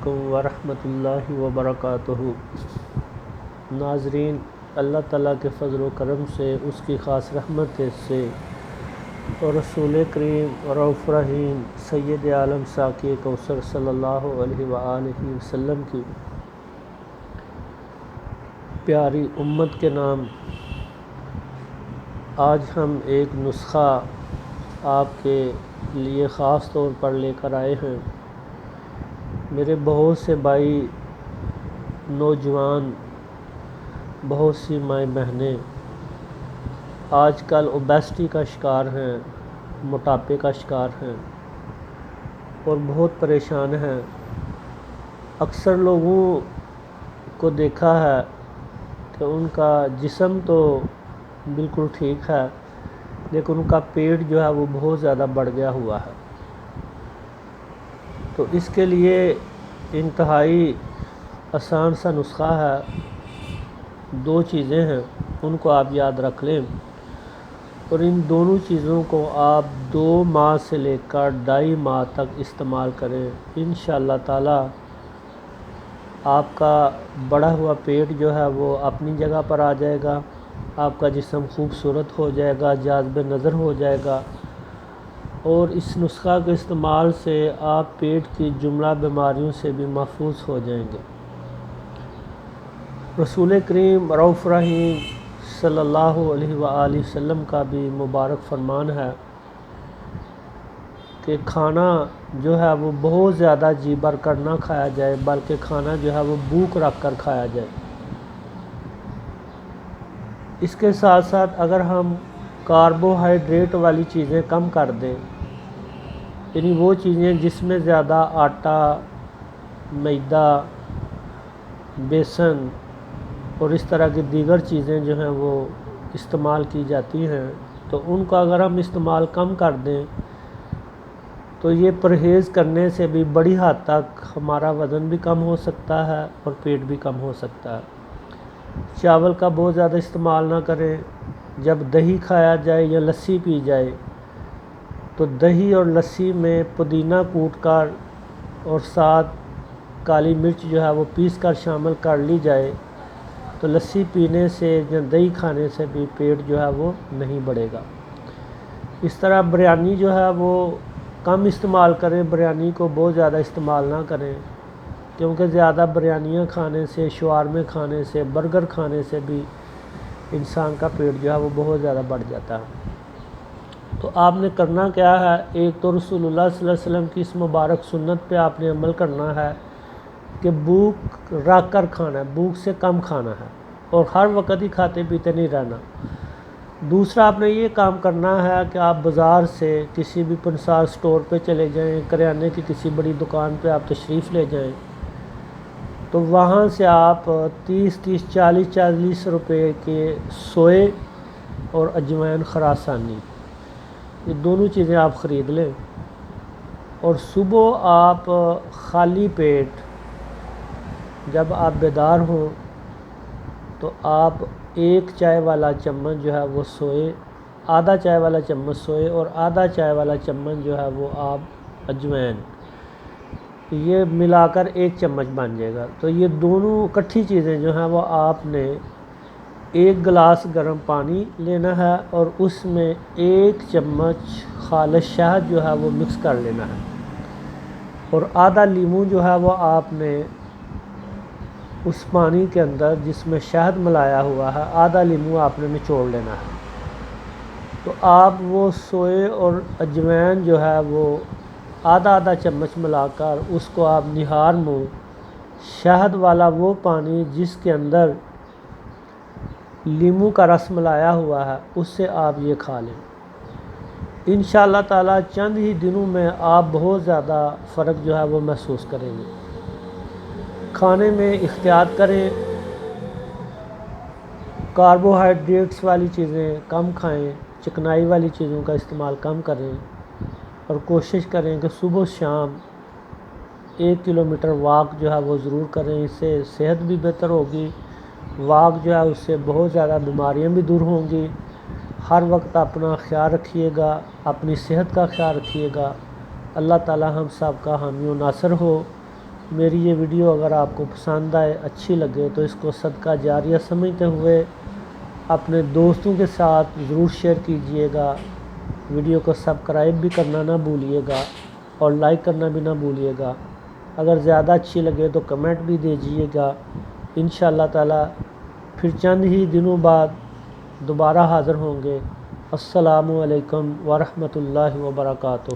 علیکم ورحمۃ اللہ وبرکاتہ۔ ناظرین، اللہ تعالیٰ کے فضل و کرم سے، اس کی خاص رحمت سے اور رسول کریم رؤوف رحیم سید عالم ساقی کوثر صلی اللہ علیہ وآلہ وسلم کی پیاری امت کے نام آج ہم ایک نسخہ آپ کے لیے خاص طور پر لے کر آئے ہیں۔ میرے بہت سے بھائی، نوجوان، بہت سی مائیں بہنیں آج کل اوبیسٹی کا شکار ہیں، موٹاپے کا شکار ہیں اور بہت پریشان ہیں۔ اکثر لوگوں کو دیکھا ہے کہ ان کا جسم تو بالکل ٹھیک ہے، لیکن ان کا پیٹ جو ہے وہ بہت زیادہ بڑھ گیا ہوا ہے۔ تو اس کے لیے انتہائی آسان سا نسخہ ہے، دو چیزیں ہیں، ان کو آپ یاد رکھ لیں اور ان دونوں چیزوں کو آپ 2 ماہ سے لے کر 2.5 ماہ تک استعمال کریں۔ انشاءاللہ تعالی آپ کا بڑھا ہوا پیٹ جو ہے وہ اپنی جگہ پر آ جائے گا، آپ کا جسم خوبصورت ہو جائے گا، جاذب نظر ہو جائے گا، اور اس نسخہ کے استعمال سے آپ پیٹ کی جملہ بیماریوں سے بھی محفوظ ہو جائیں گے۔ رسول کریم رؤوف رحیم صلی اللہ علیہ وآلہ وسلم کا بھی مبارک فرمان ہے کہ کھانا جو ہے وہ بہت زیادہ جی بھر کر نہ کھایا جائے، بلکہ کھانا جو ہے وہ بھوک رکھ کر کھایا جائے۔ اس کے ساتھ ساتھ اگر ہم کاربوہائیڈریٹ والی چیزیں کم کر دیں، یعنی وہ چیزیں جس میں زیادہ آٹا، میدا، بیسن اور اس طرح کی دیگر چیزیں جو ہیں وہ استعمال کی جاتی ہیں، تو ان کا اگر ہم استعمال کم کر دیں تو یہ پرہیز کرنے سے بھی بڑی حد تک ہمارا وزن بھی کم ہو سکتا ہے اور پیٹ بھی کم ہو سکتا ہے۔ چاول کا بہت زیادہ استعمال نہ کریں۔ جب دہی کھایا جائے یا لسی پی جائے تو دہی اور لسی میں پودینہ کوٹ کر اور ساتھ کالی مرچ جو ہے وہ پیس کر شامل کر لی جائے تو لسی پینے سے یا دہی کھانے سے بھی پیٹ جو ہے وہ نہیں بڑھے گا۔ اس طرح بریانی جو ہے وہ کم استعمال کریں، بریانی کو بہت زیادہ استعمال نہ کریں، کیونکہ زیادہ بریانیاں کھانے سے، شورمے کھانے سے، برگر کھانے سے بھی انسان کا پیٹ جو ہے وہ بہت زیادہ بڑھ جاتا ہے۔ تو آپ نے کرنا کیا ہے، ایک تو رسول اللہ صلی اللہ علیہ وسلم کی اس مبارک سنت پہ آپ نے عمل کرنا ہے کہ بھوک رکھ کر کھانا ہے، بھوک سے کم کھانا ہے اور ہر وقت ہی کھاتے پیتے نہیں رہنا۔ دوسرا آپ نے یہ کام کرنا ہے کہ آپ بازار سے کسی بھی پنسار سٹور پہ چلے جائیں، کریانے کی کسی بڑی دکان پہ آپ تشریف لے جائیں، تو وہاں سے آپ 30-40 روپے کے سوئے اور اجوائن خراسانی، یہ دونوں چیزیں آپ خرید لیں اور صبح آپ خالی پیٹ جب آپ بیدار ہوں تو آپ 1 چائے والا چمچ جو ہے وہ سوئے، آدھا چائے والا چمچ سوئے اور آدھا چائے والا چمچ جو ہے وہ آپ اجوائن، یہ ملا کر 1 چمچ بن جائے گا۔ تو یہ دونوں کٹھی چیزیں جو ہیں وہ آپ نے 1 گلاس گرم پانی لینا ہے اور اس میں 1 چمچ خالص شہد جو ہے وہ مکس کر لینا ہے اور آدھا لیموں جو ہے وہ آپ نے اس پانی کے اندر جس میں شہد ملایا ہوا ہے، آدھا لیموں آپ نے نچوڑ لینا ہے۔ تو آپ وہ سوئے اور اجوائن جو ہے وہ آدھا چمچ ملا کر اس کو آپ نہار منہ شہد والا وہ پانی جس کے اندر لیموں کا رس ملایا ہوا ہے اس سے آپ یہ کھا لیں۔ انشاءاللہ تعالی چند ہی دنوں میں آپ بہت زیادہ فرق جو ہے وہ محسوس کریں گے۔ کھانے میں احتیاط کریں، کاربوہائیڈریٹس والی چیزیں کم کھائیں، چکنائی والی چیزوں کا استعمال کم کریں اور کوشش کریں کہ صبح شام 1 کلومیٹر واک جو ہے وہ ضرور کریں۔ اس سے صحت بھی بہتر ہوگی، واک جو ہے اس سے بہت زیادہ بیماریاں بھی دور ہوں گی۔ ہر وقت اپنا خیال رکھیے گا، اپنی صحت کا خیال رکھیے گا۔ اللہ تعالی ہم سب کا حامی و ناصر ہو۔ میری یہ ویڈیو اگر آپ کو پسند آئے، اچھی لگے، تو اس کو صدقہ جاریہ سمجھتے ہوئے اپنے دوستوں کے ساتھ ضرور شیئر کیجئے گا۔ ویڈیو کو سبسکرائب بھی کرنا نہ بھولیے گا اور لائک کرنا بھی نہ بھولیے گا۔ اگر زیادہ اچھی لگے تو کمنٹ بھی دیجئے گا۔ انشاءاللہ تعالی پھر چند ہی دنوں بعد دوبارہ حاضر ہوں گے۔ السلام علیکم ورحمۃ اللہ وبرکاتہ۔